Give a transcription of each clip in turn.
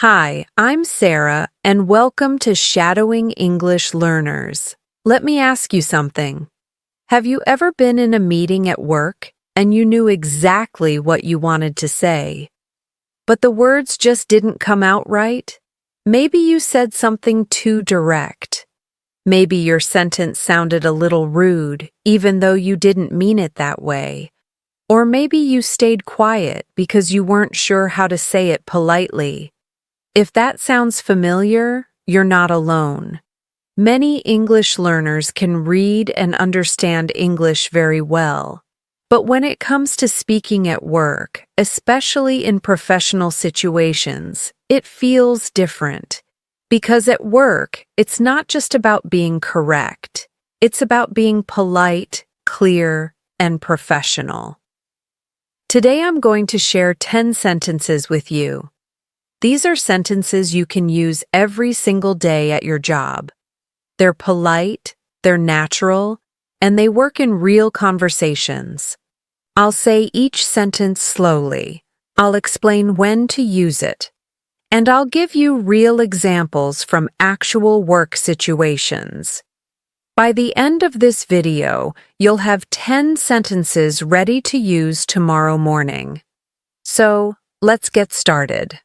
Hi, I'm Sarah, and welcome to Shadowing English Learners. Let me ask you something. Have you ever been in a meeting at work and you knew exactly what you wanted to say, but the words just didn't come out right? Maybe you said something too direct. Maybe your sentence sounded a little rude, even though you didn't mean it that way. Or maybe you stayed quiet because you weren't sure how to say it politely. If that sounds familiar, you're not alone. Many English learners can read and understand English very well. But when it comes to speaking at work, especially in professional situations, it feels different. Because at work, it's not just about being correct. It's about being polite, clear, and professional. Today I'm going to share 10 sentences with you. These are sentences you can use every single day at your job. They're polite, they're natural, and they work in real conversations. I'll say each sentence slowly. I'll explain when to use it. And I'll give you real examples from actual work situations. By the end of this video, you'll have 10 sentences ready to use tomorrow morning. So, let's get started.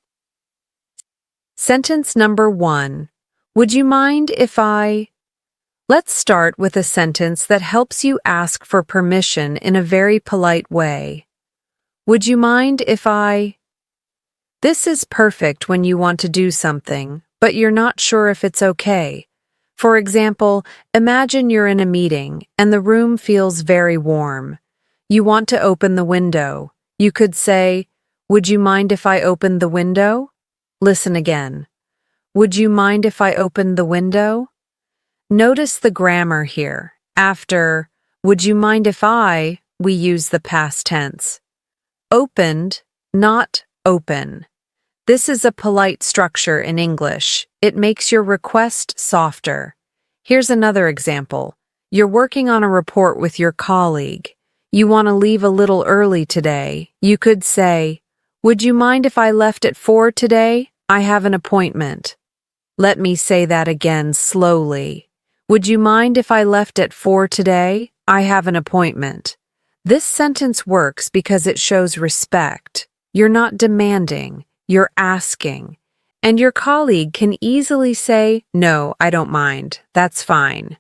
Sentence number 1. Would you mind if I... Let's start with a sentence that helps you ask for permission in a very polite way. Would you mind if I... This is perfect when you want to do something, but you're not sure if it's okay. For example, imagine you're in a meeting and the room feels very warm. You want to open the window. You could say, "Would you mind if I opened the window?" Listen again. Would you mind if I opened the window? Notice the grammar here. After would you mind if I, we use the past tense. Opened, not open. This is a polite structure in English. It makes your request softer. Here's another example. You're working on a report with your colleague. You want to leave a little early today. You could say, "Would you mind if I left at 4 today? I have an appointment." Let me say that again slowly. Would you mind if I left at 4 today? I have an appointment. This sentence works because it shows respect. You're not demanding, you're asking. And your colleague can easily say, "No, I don't mind. That's fine."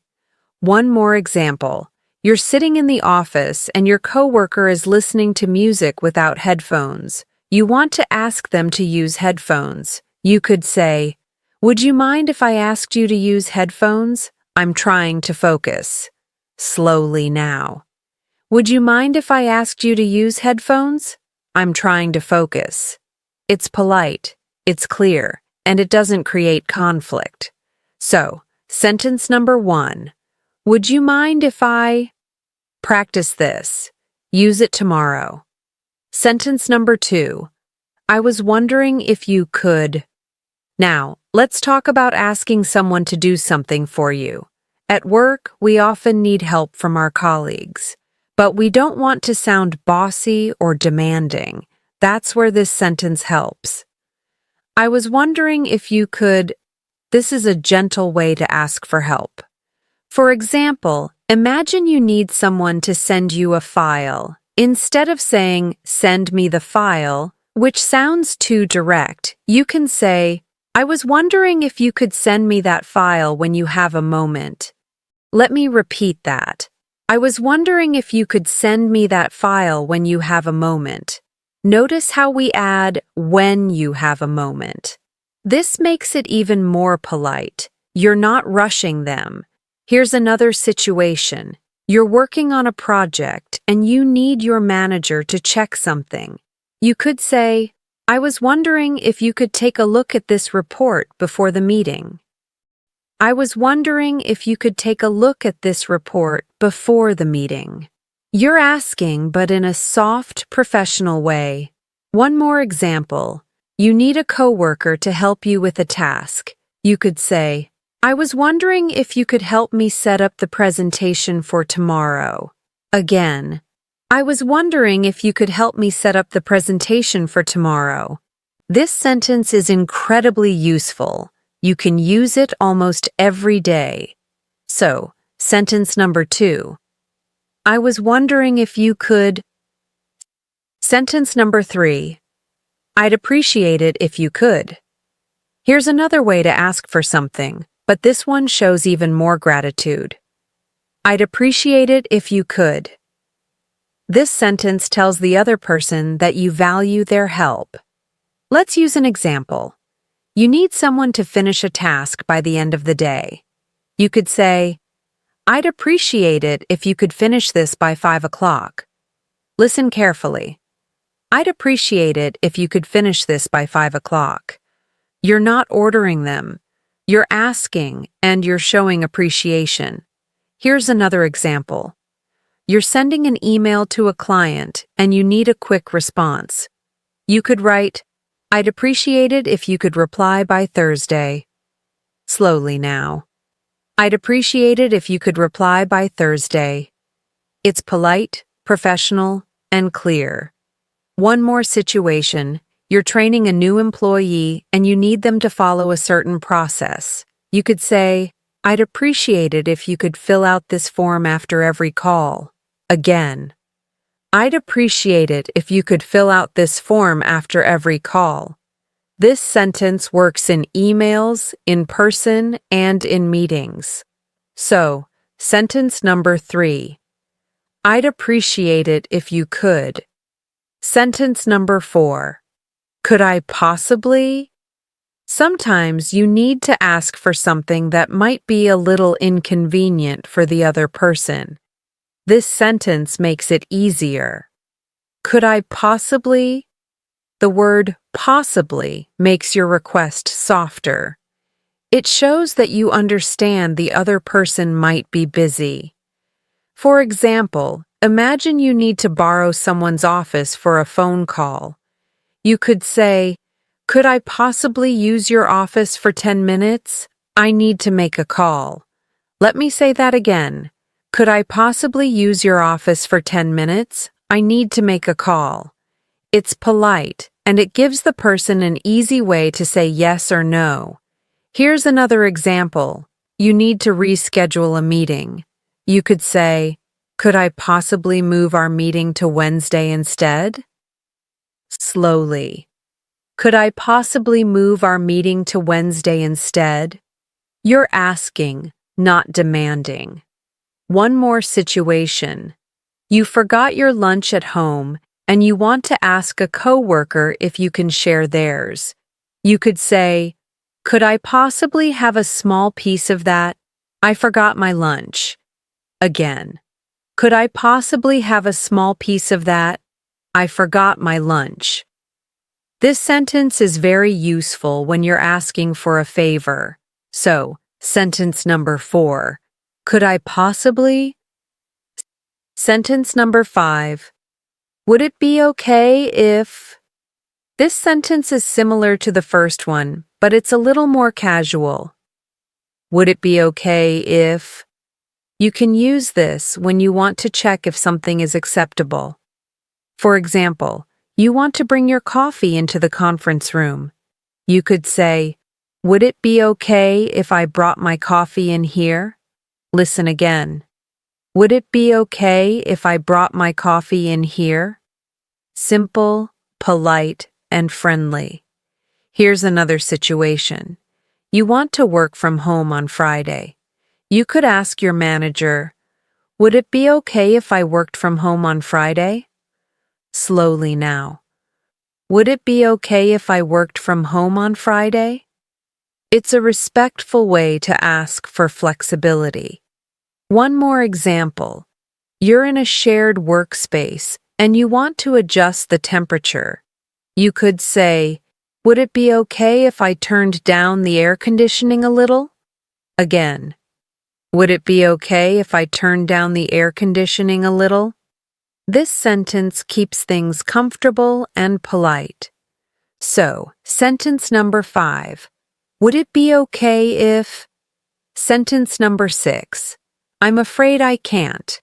One more example. You're sitting in the office and your coworker is listening to music without headphones. You want to ask them to use headphones. You could say, "Would you mind if I asked you to use headphones? I'm trying to focus." Slowly now. "Would you mind if I asked you to use headphones? I'm trying to focus." It's polite, it's clear, and it doesn't create conflict. So, sentence number 1. Would you mind if I... Practice this. Use it tomorrow. Sentence number 2. I was wondering if you could... Now, let's talk about asking someone to do something for you. At work, we often need help from our colleagues, but we don't want to sound bossy or demanding. That's where this sentence helps. I was wondering if you could... This is a gentle way to ask for help. For example, imagine you need someone to send you a file. Instead of saying, "Send me the file," which sounds too direct, you can say, "I was wondering if you could send me that file when you have a moment." Let me repeat that. I was wondering if you could send me that file when you have a moment. Notice how we add "when you have a moment." This makes it even more polite. You're not rushing them. Here's another situation. You're working on a project and you need your manager to check something. You could say, "I was wondering if you could take a look at this report before the meeting." I was wondering if you could take a look at this report before the meeting. You're asking, but in a soft, professional way. One more example. You need a coworker to help you with a task. You could say, "I was wondering if you could help me set up the presentation for tomorrow." Again, "I was wondering if you could help me set up the presentation for tomorrow." This sentence is incredibly useful. You can use it almost every day. So, sentence number 2. I was wondering if you could. Sentence number 3. I'd appreciate it if you could. Here's another way to ask for something, but this one shows even more gratitude. I'd appreciate it if you could. This sentence tells the other person that you value their help. Let's use an example. You need someone to finish a task by the end of the day. You could say, I'd appreciate it if you could finish this by 5 o'clock. Listen carefully. I'd appreciate it if you could finish this by 5 o'clock. You're not ordering them. You're asking, and you're showing appreciation. Here's another example. You're sending an email to a client, and you need a quick response. You could write, I'd appreciate it if you could reply by Thursday. Slowly now. I'd appreciate it if you could reply by Thursday. It's polite, professional, and clear. One more situation. You're training a new employee and you need them to follow a certain process. You could say, I'd appreciate it if you could fill out this form after every call. Again. I'd appreciate it if you could fill out this form after every call. This sentence works in emails, in person, and in meetings. So, sentence number 3. I'd appreciate it if you could. Sentence number 4. Could I possibly? Sometimes you need to ask for something that might be a little inconvenient for the other person. This sentence makes it easier. Could I possibly? The word possibly makes your request softer. It shows that you understand the other person might be busy. For example, imagine you need to borrow someone's office for a phone call. You could say, could I possibly use your office for 10 minutes? I need to make a call. Let me say that again. Could I possibly use your office for 10 minutes? I need to make a call. It's polite, and it gives the person an easy way to say yes or no. Here's another example. You need to reschedule a meeting. You could say, could I possibly move our meeting to Wednesday instead? Slowly. Could I possibly move our meeting to Wednesday instead? You're asking, not demanding. One more situation. You forgot your lunch at home and you want to ask a coworker if you can share theirs. You could say, could I possibly have a small piece of that? I forgot my lunch. Again. Could I possibly have a small piece of that? I forgot my lunch. This sentence is very useful when you're asking for a favor. So, sentence number 4. Could I possibly? Sentence number 5. Would it be okay if? This sentence is similar to the first one, but it's a little more casual. Would it be okay if? You can use this when you want to check if something is acceptable. For example, you want to bring your coffee into the conference room. You could say, would it be okay if I brought my coffee in here? Listen again. Would it be okay if I brought my coffee in here? Simple, polite, and friendly. Here's another situation. You want to work from home on Friday. You could ask your manager, would it be okay if I worked from home on Friday? Slowly now. Would it be okay if I worked from home on Friday? It's a respectful way to ask for flexibility. One more example. You're in a shared workspace and you want to adjust the temperature. You could say, would it be okay if I turned down the air conditioning a little? Again. Would it be okay if I turned down the air conditioning a little? This sentence keeps things comfortable and polite. So, sentence number 5. Would it be okay if? Sentence number 6. I'm afraid I can't.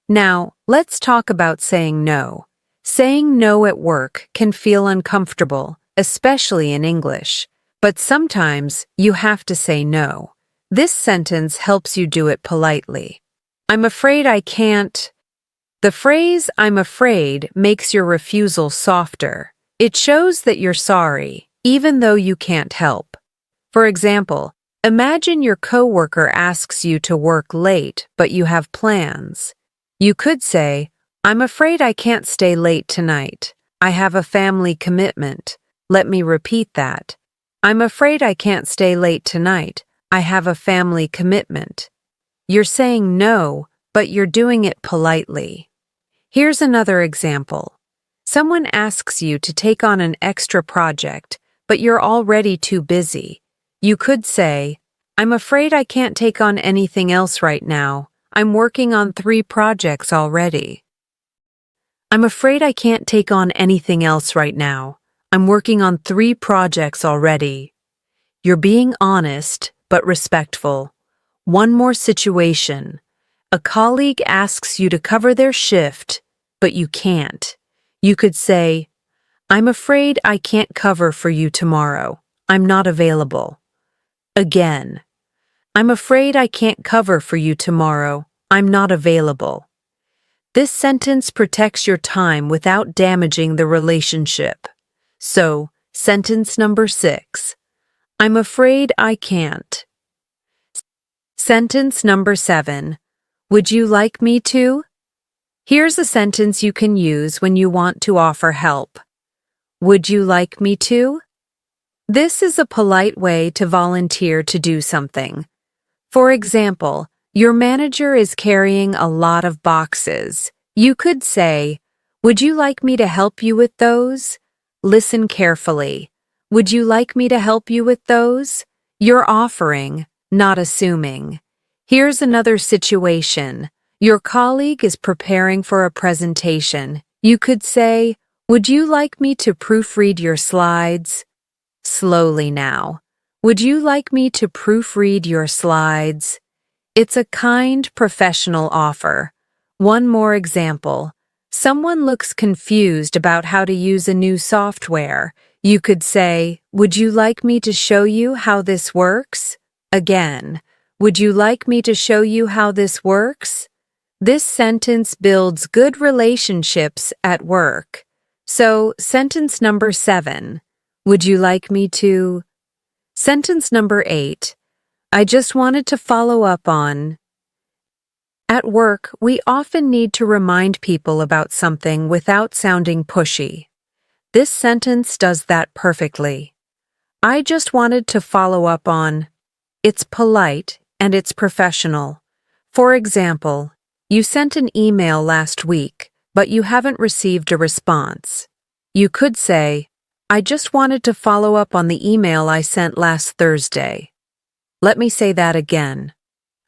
Now, let's talk about saying no. Saying no at work can feel uncomfortable, especially in English, but sometimes you have to say no. This sentence helps you do it politely. I'm afraid I can't. The phrase I'm afraid makes your refusal softer. It shows that you're sorry, even though you can't help. For example, imagine your coworker asks you to work late, but you have plans. You could say, I'm afraid I can't stay late tonight. I have a family commitment. Let me repeat that. I'm afraid I can't stay late tonight. I have a family commitment. You're saying no, but you're doing it politely. Here's another example. Someone asks you to take on an extra project, but you're already too busy. You could say, I'm afraid I can't take on anything else right now. I'm working on 3 projects already. I'm afraid I can't take on anything else right now. I'm working on 3 projects already. You're being honest, but respectful. One more situation. A colleague asks you to cover their shift, but you can't. You could say, I'm afraid I can't cover for you tomorrow. I'm not available. Again, I'm afraid I can't cover for you tomorrow. I'm not available. This sentence protects your time without damaging the relationship. So, sentence number 6. I'm afraid I can't. Sentence number 7. Would you like me to? Here's a sentence you can use when you want to offer help. Would you like me to? This is a polite way to volunteer to do something. For example, your manager is carrying a lot of boxes. You could say, would you like me to help you with those? Listen carefully. Would you like me to help you with those? You're offering, not assuming. Here's another situation. Your colleague is preparing for a presentation. You could say, would you like me to proofread your slides? Slowly now. Would you like me to proofread your slides? It's a kind, professional offer. One more example. Someone looks confused about how to use a new software. You could say, would you like me to show you how this works? Again, would you like me to show you how this works? This sentence builds good relationships at work. So, sentence number 7. Would you like me to? Sentence number 8. I just wanted to follow up on. At work, we often need to remind people about something without sounding pushy. This sentence does that perfectly. I just wanted to follow up on. It's polite and it's professional. For example, you sent an email last week, but you haven't received a response. You could say, I just wanted to follow up on the email I sent last Thursday. Let me say that again.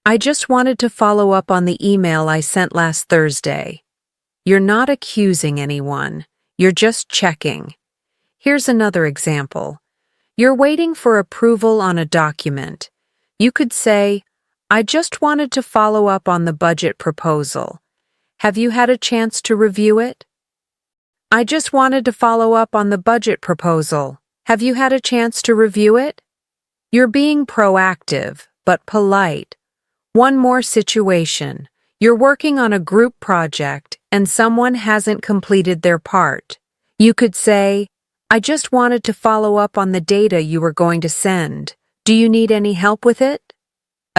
I just wanted to follow up on the email I sent last Thursday. You're not accusing anyone. You're just checking. Here's another example. You're waiting for approval on a document. You could say, I just wanted to follow up on the budget proposal. Have you had a chance to review it? I just wanted to follow up on the budget proposal. Have you had a chance to review it? You're being proactive, but polite. One more situation. You're working on a group project and someone hasn't completed their part. You could say, I just wanted to follow up on the data you were going to send. Do you need any help with it?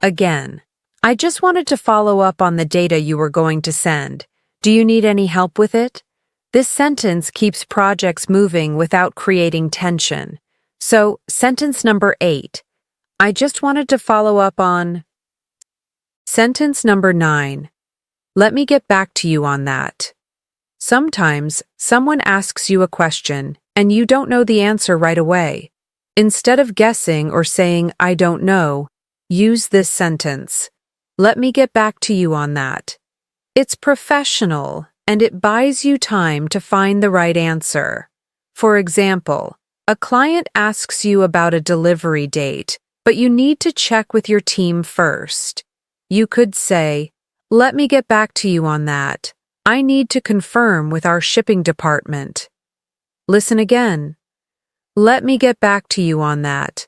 Again, I just wanted to follow up on the data you were going to send. Do you need any help with it? This sentence keeps projects moving without creating tension. So, sentence number 8. I just wanted to follow up on. Sentence number 9. Let me get back to you on that. Sometimes, someone asks you a question and you don't know the answer right away. Instead of guessing or saying, I don't know, use this sentence. Let me get back to you on that. It's professional and it buys you time to find the right answer. For example, a client asks you about a delivery date, but you need to check with your team first. You could say, let me get back to you on that. I need to confirm with our shipping department. Listen again. Let me get back to you on that.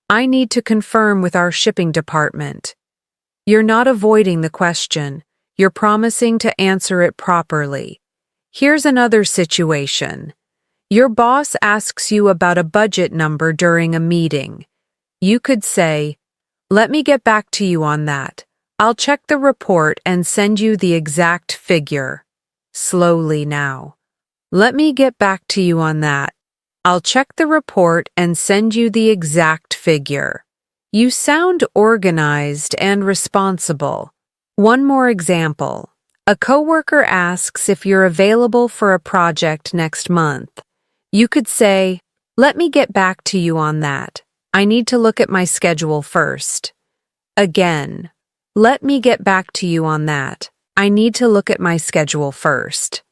I need to confirm with our shipping department. You're not avoiding the question. You're promising to answer it properly. Here's another situation. Your boss asks you about a budget number during a meeting. You could say, "Let me get back to you on that. I'll check the report and send you the exact figure." Slowly now. Let me get back to you on that. I'll check the report and send you the exact figure. You sound organized and responsible. One more example. A coworker asks if you're available for a project next month. You could say, "Let me get back to you on that. I need to look at my schedule first." Again, "Let me get back to you on that. I need to look at my schedule first."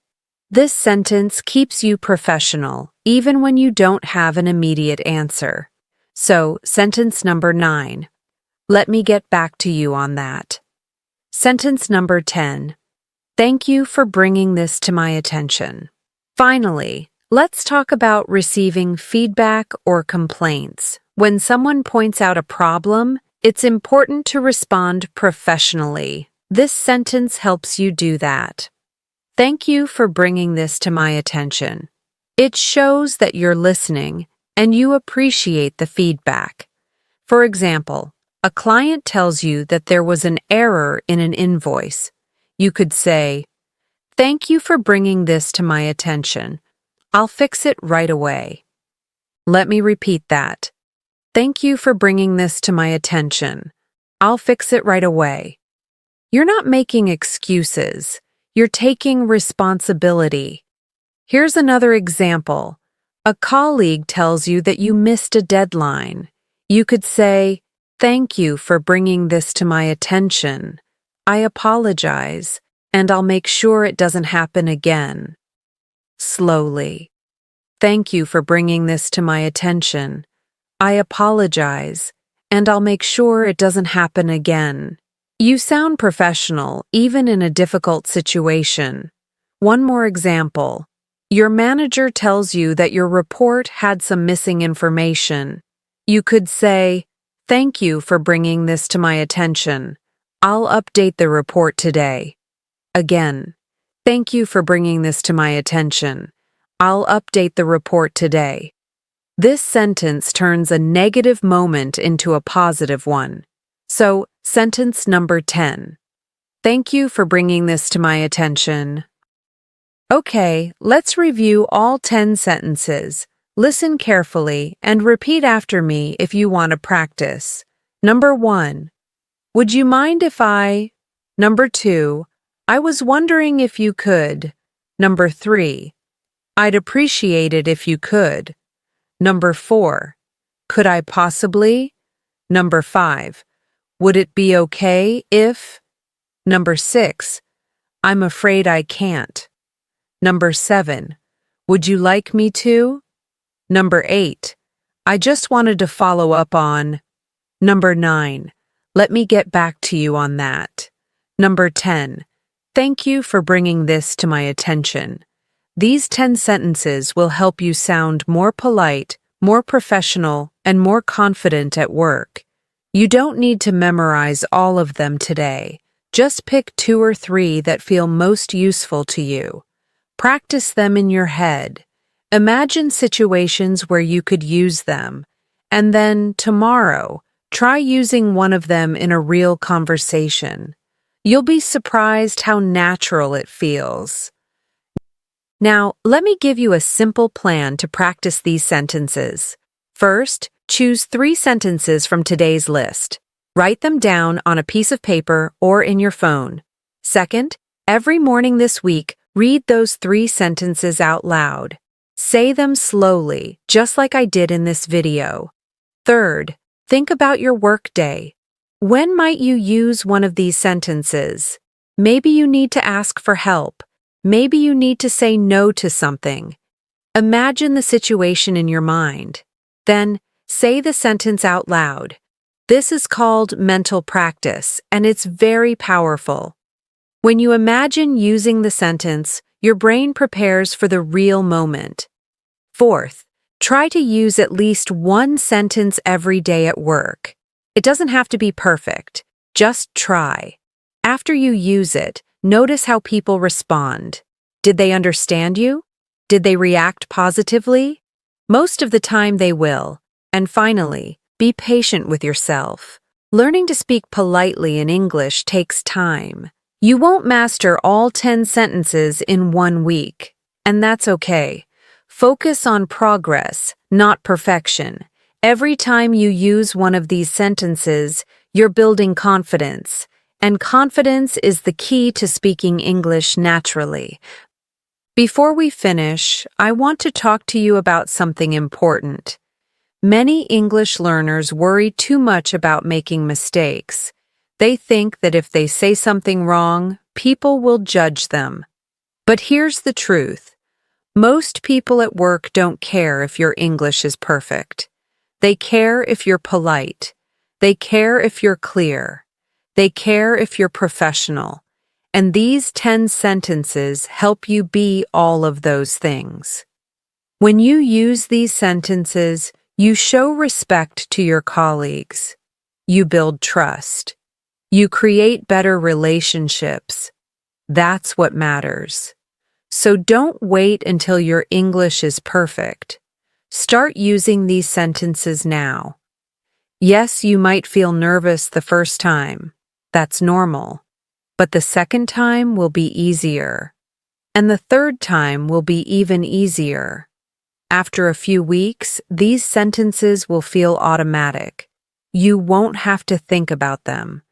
This sentence keeps you professional, even when you don't have an immediate answer. So, sentence number 9. Let me get back to you on that. Sentence number 10. Thank you for bringing this to my attention. Finally, let's talk about receiving feedback or complaints. When someone points out a problem, it's important to respond professionally. This sentence helps you do that. Thank you for bringing this to my attention. It shows that you're listening and you appreciate the feedback. For example, a client tells you that there was an error in an invoice. You could say, "Thank you for bringing this to my attention. I'll fix it right away." Let me repeat that. Thank you for bringing this to my attention. I'll fix it right away. You're not making excuses. You're taking responsibility. Here's another example. A colleague tells you that you missed a deadline. You could say, "Thank you for bringing this to my attention. I apologize, and I'll make sure it doesn't happen again." Slowly. Thank you for bringing this to my attention. I apologize, and I'll make sure it doesn't happen again. You sound professional, even in a difficult situation. One more example. Your manager tells you that your report had some missing information. You could say, "Thank you for bringing this to my attention. I'll update the report today." Again, "Thank you for bringing this to my attention. I'll update the report today." This sentence turns a negative moment into a positive one. So, sentence number 10. Thank you for bringing this to my attention. Okay, let's review all 10 sentences. Listen carefully and repeat after me if you want to practice. Number 1. Would you mind if I... Number 2. I was wondering if you could. Number 3. I'd appreciate it if you could. Number 4. Could I possibly? Number 5. Would it be okay if? Number 6. I'm afraid I can't. Number 7. Would you like me to? Number 8. I just wanted to follow up on. Number 9. Let me get back to you on that. Number 10. Thank you for bringing this to my attention. These 10 sentences will help you sound more polite, more professional, and more confident at work. You don't need to memorize all of them today. Just pick 2 or 3 that feel most useful to you. Practice them in your head. Imagine situations where you could use them. And then, tomorrow, try using one of them in a real conversation. You'll be surprised how natural it feels. Now, let me give you a simple plan to practice these sentences. First, choose 3 sentences from today's list. Write them down on a piece of paper or in your phone. Second, every morning this week, read those 3 sentences out loud. Say them slowly, just like I did in this video. Third, think about your workday. When might you use one of these sentences? Maybe you need to ask for help. Maybe you need to say no to something. Imagine the situation in your mind. Then, say the sentence out loud. This is called mental practice, and it's very powerful. When you imagine using the sentence, your brain prepares for the real moment. Fourth, Try to use at least one sentence every day at work. It doesn't have to be perfect. Just try. After you use it, notice how people respond. Did they understand you? Did they react positively? Most of the time they will. And finally, be patient with yourself. Learning to speak politely in English takes time. You won't master all 10 sentences in 1 week, and that's okay. Focus on progress, not perfection. Every time you use one of these sentences, you're building confidence, and confidence is the key to speaking English naturally. Before we finish, I want to talk to you about something important. Many English learners worry too much about making mistakes. They think that if they say something wrong, people will judge them. But here's the truth. Most people at work don't care if your English is perfect. They care if you're polite. They care if you're clear. They care if you're professional. And these 10 sentences help you be all of those things. When you use these sentences, you show respect to your colleagues. You build trust. You create better relationships. That's what matters. So don't wait until your English is perfect. Start using these sentences now. Yes, you might feel nervous the first time. That's normal. But the second time will be easier. And the third time will be even easier. After a few weeks, these sentences will feel automatic. You won't have to think about them.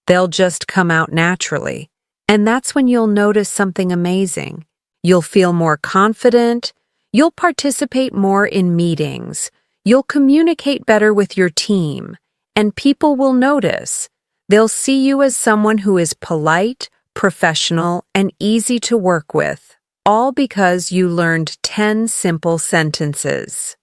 They'll just come out naturally. And that's when you'll notice something amazing. You'll feel more confident. You'll participate more in meetings. You'll communicate better with your team. And people will notice. They'll see you as someone who is polite, professional, and easy to work with. All because you learned 10 simple sentences.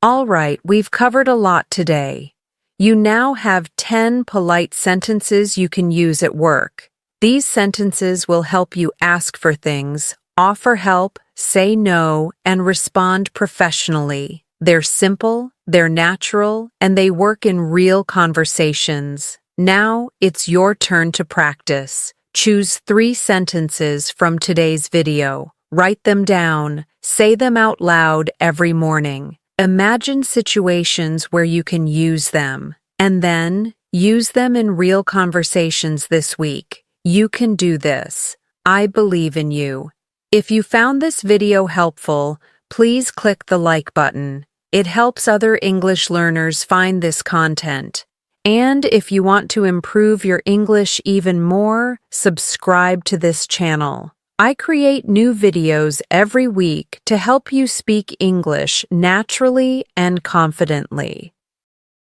All right, we've covered a lot today. You now have 10 polite sentences you can use at work. These sentences will help you ask for things, offer help, say no, and respond professionally. They're simple, they're natural, and they work in real conversations. Now it's your turn to practice. Choose 3 sentences from today's video. Write them down. Say them out loud every morning. Imagine situations where you can use them. And then, use them in real conversations this week. You can do this. I believe in you. If you found this video helpful, please click the like button. It helps other English learners find this content. And if you want to improve your English even more, subscribe to this channel. I create new videos every week to help you speak English naturally and confidently.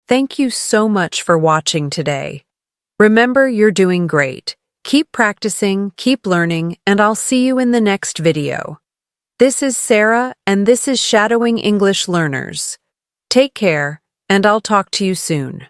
Thank you so much for watching today. Remember, you're doing great. Keep practicing, keep learning, and I'll see you in the next video. This is Sarah, and this is Shadowing English Learners. Take care, and I'll talk to you soon.